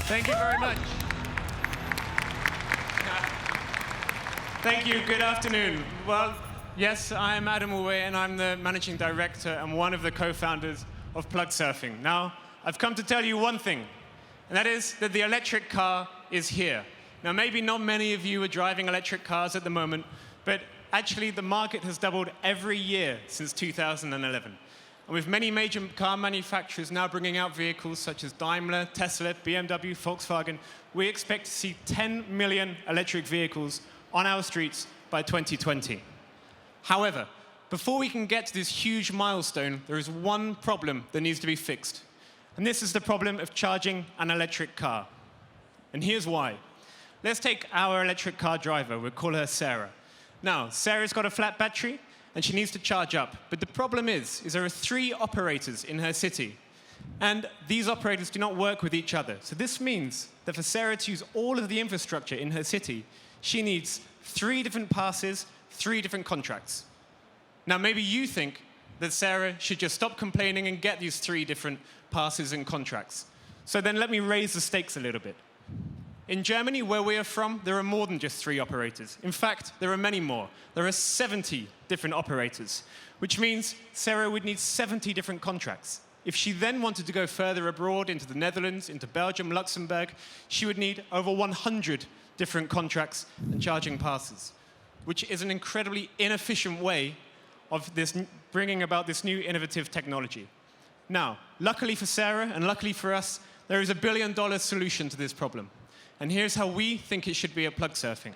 Thank you very much. Thank you. Good afternoon. Well, yes, I'm Adam Woolway, and I'm the managing director and one of the co-founders of Plugsurfing. Now, I've come to tell you one thing, and that is that the electric car is here. Now, maybe not many of you are driving electric cars at the moment, but actually the market has doubled every year since 2011. And with many major car manufacturers now bringing out vehicles such as Daimler, Tesla, BMW, Volkswagen, we expect to see 10 million electric vehicles on our streets by 2020. However, before we can get to this huge milestone, there is one problem that needs to be fixed. And this is the problem of charging an electric car. And here's why. Let's take our electric car driver. We'll call her Sarah. Now, Sarah's got a flat battery, and she needs to charge up. But the problem is there are 3 operators in her city. And these operators do not work with each other. So this means that for Sarah to use all of the infrastructure in her city, she needs 3 different passes, 3 different contracts. Now, maybe you think that Sarah should just stop complaining and get these 3 different passes and contracts. So then let me raise the stakes a little bit. In Germany, where we are from, there are more than just 3 operators. In fact, there are many more. There are 70 different operators, which means Sarah would need 70 different contracts. If she then wanted to go further abroad into the Netherlands, into Belgium, Luxembourg, she would need over 100 different contracts and charging passes, which is an incredibly inefficient way of bringing about this new innovative technology. Now, luckily for Sarah and luckily for us, there is a $1 billion solution to this problem. And here's how we think it should be at Plugsurfing.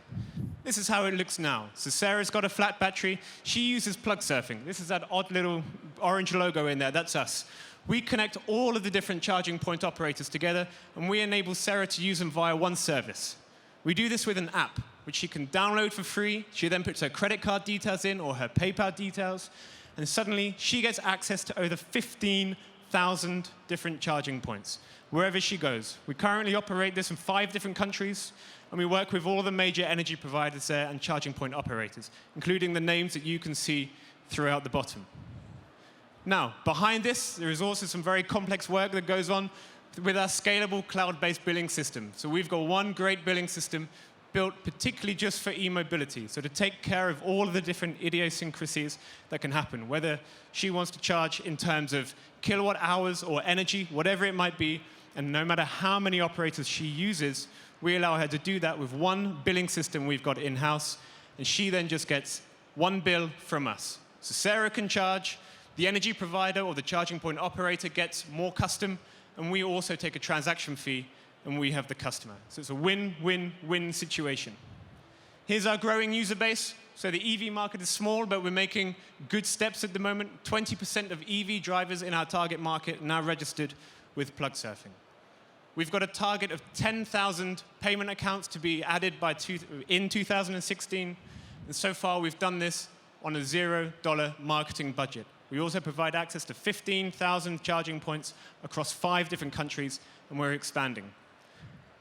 This is how it looks now. So Sarah's got a flat battery. She uses Plugsurfing. This is that odd little orange logo in there. That's us. We connect all of the different charging point operators together, and we enable Sarah to use them via one service. We do this with an app, which she can download for free. She then puts her credit card details in or her PayPal details, and suddenly she gets access to over 15,000 different charging points wherever she goes. We currently operate this in 5 different countries, and we work with all the major energy providers there and charging point operators, including the names that you can see throughout the bottom. Now, behind this, there is also some very complex work that goes on with our scalable cloud-based billing system. So we've got one great billing system built particularly just for e-mobility, so to take care of all of the different idiosyncrasies that can happen, whether she wants to charge in terms of kilowatt hours or energy, whatever it might be, and no matter how many operators she uses, we allow her to do that with one billing system we've got in-house, and she then just gets one bill from us. So Sarah can charge, the energy provider or the charging point operator gets more custom, and we also take a transaction fee, and we have the customer. So it's a win-win-win situation. Here's our growing user base. So the EV market is small, but we're making good steps at the moment. 20% of EV drivers in our target market are now registered with Plugsurfing. We've got a target of 10,000 payment accounts to be added in 2016. And so far, we've done this on a $0 marketing budget. We also provide access to 15,000 charging points across 5 different countries, and we're expanding.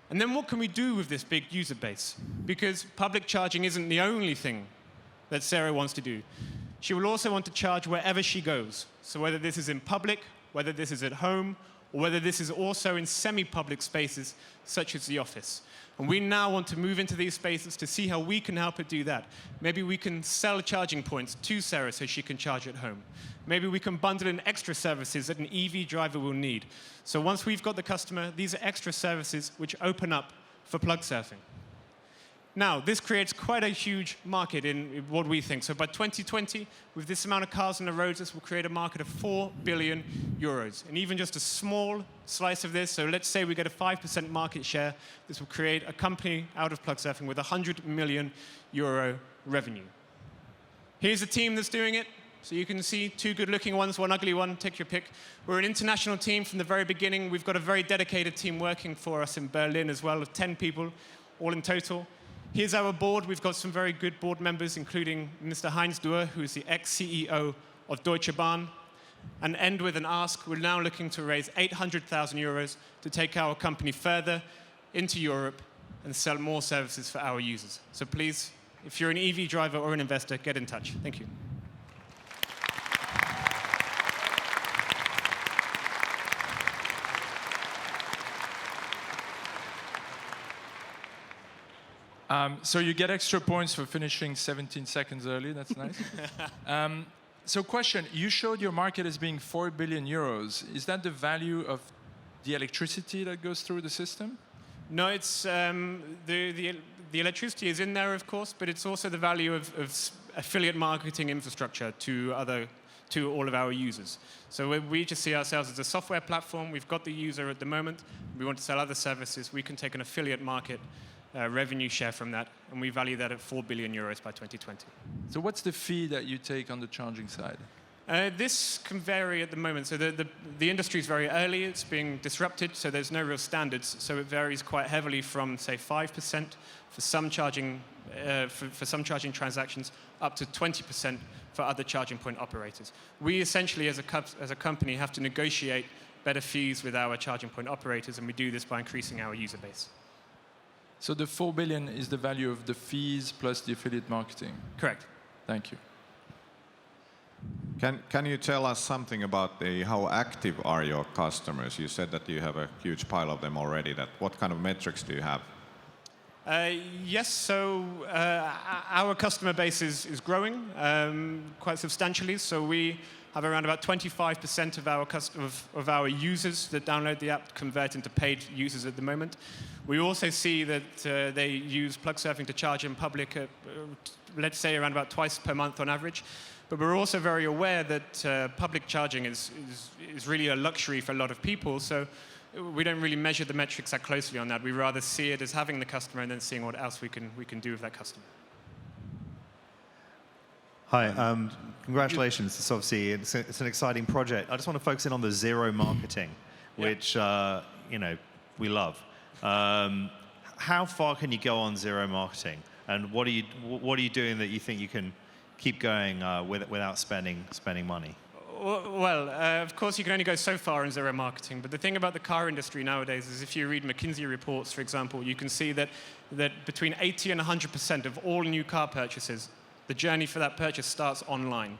And then what can we do with this big user base? Because public charging isn't the only thing that Sarah wants to do. She will also want to charge wherever she goes. So whether this is in public, whether this is at home, or whether this is also in semi-public spaces, such as the office. And we now want to move into these spaces to see how we can help her do that. Maybe we can sell charging points to Sarah so she can charge at home. Maybe we can bundle in extra services that an EV driver will need. So once we've got the customer, these are extra services which open up for Plugsurfing. Now, this creates quite a huge market in what we think. So by 2020, with this amount of cars on the roads, this will create a market of 4 billion euros. And even just a small slice of this, so let's say we get a 5% market share, this will create a company out of Plugsurfing with 100 million euro revenue. Here's a team that's doing it. So you can see 2 good-looking ones, 1 ugly one, take your pick. We're an international team from the very beginning. We've got a very dedicated team working for us in Berlin as well, of 10 people, all in total. Here's our board. We've got some very good board members, including Mr. Heinz Duhr, who is the ex-CEO of Deutsche Bahn. And end with an ask. We're now looking to raise 800,000 euros to take our company further into Europe and sell more services for our users. So please, if you're an EV driver or an investor, get in touch. Thank you. So you get extra points for finishing 17 seconds early. That's nice. So question, you showed your market as being 4 billion euros. Is that the value of the electricity that goes through the system? No, it's the electricity is in there, of course, but it's also the value of affiliate marketing infrastructure to all of our users. So we just see ourselves as a software platform. We've got the user at the moment. We want to sell other services. We can take an affiliate market revenue share from that, and we value that at 4 billion euros by 2020. So what's the fee that you take on the charging side? This can vary at the moment. So the industry is very early. It's being disrupted, so there's no real standards. So it varies quite heavily from, say, 5% for some charging for some charging transactions, up to 20% for other charging point operators. We essentially, as a company, have to negotiate better fees with our charging point operators, and we do this by increasing our user base. So the 4 billion is the value of the fees plus the affiliate marketing? Correct. Thank you. Can you tell us something about how active are your customers? You said that you have a huge pile of them already. What kind of metrics do you have? Yes, so our customer base is growing quite substantially. So we have around about 25% of our users that download the app convert into paid users at the moment. We also see that they use Plugsurfing to charge in public, let's say around about twice per month on average. But we're also very aware that public charging is really a luxury for a lot of people. So we don't really measure the metrics that closely on that. We rather see it as having the customer and then seeing what else we can do with that customer. Hi, congratulations. It's obviously it's an exciting project. I just want to focus in on the zero marketing, which we love. How far can you go on zero marketing, and what are you doing that you think you can keep going without spending money? Well, of course, you can only go so far in zero marketing. But the thing about the car industry nowadays is if you read McKinsey reports, for example, you can see that between 80 and 100% of all new car purchases, the journey for that purchase starts online.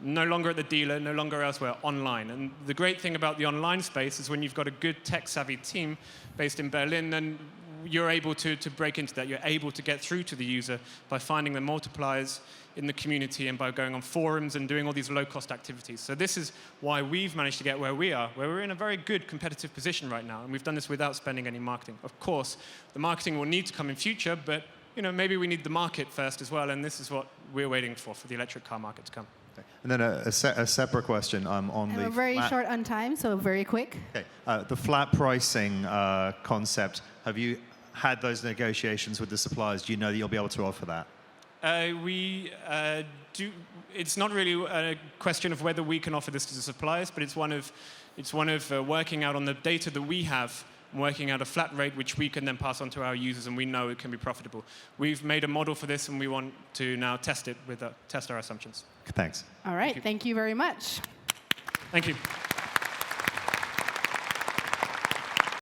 No longer at the dealer, no longer elsewhere, online. And the great thing about the online space is when you've got a good tech-savvy team based in Berlin, then you're able to break into that. You're able to get through to the user by finding the multipliers in the community and by going on forums and doing all these low-cost activities. So this is why we've managed to get where we are, where we're in a very good competitive position right now, and we've done this without spending any marketing. Of course, the marketing will need to come in future, but maybe we need the market first as well, and this is what we're waiting for the electric car market to come. Okay. And then a separate question on the... We're very short on time, so very quick. Okay. The flat pricing concept, have you had those negotiations with the suppliers? Do you know that you'll be able to offer that? We do. It's not really a question of whether we can offer this to the suppliers, but it's one of working out on the data that we have, working out a flat rate which we can then pass on to our users, and we know it can be profitable. We've made a model for this, and we want to now test it test our assumptions. Thanks. All right. Thank you very much. Thank you.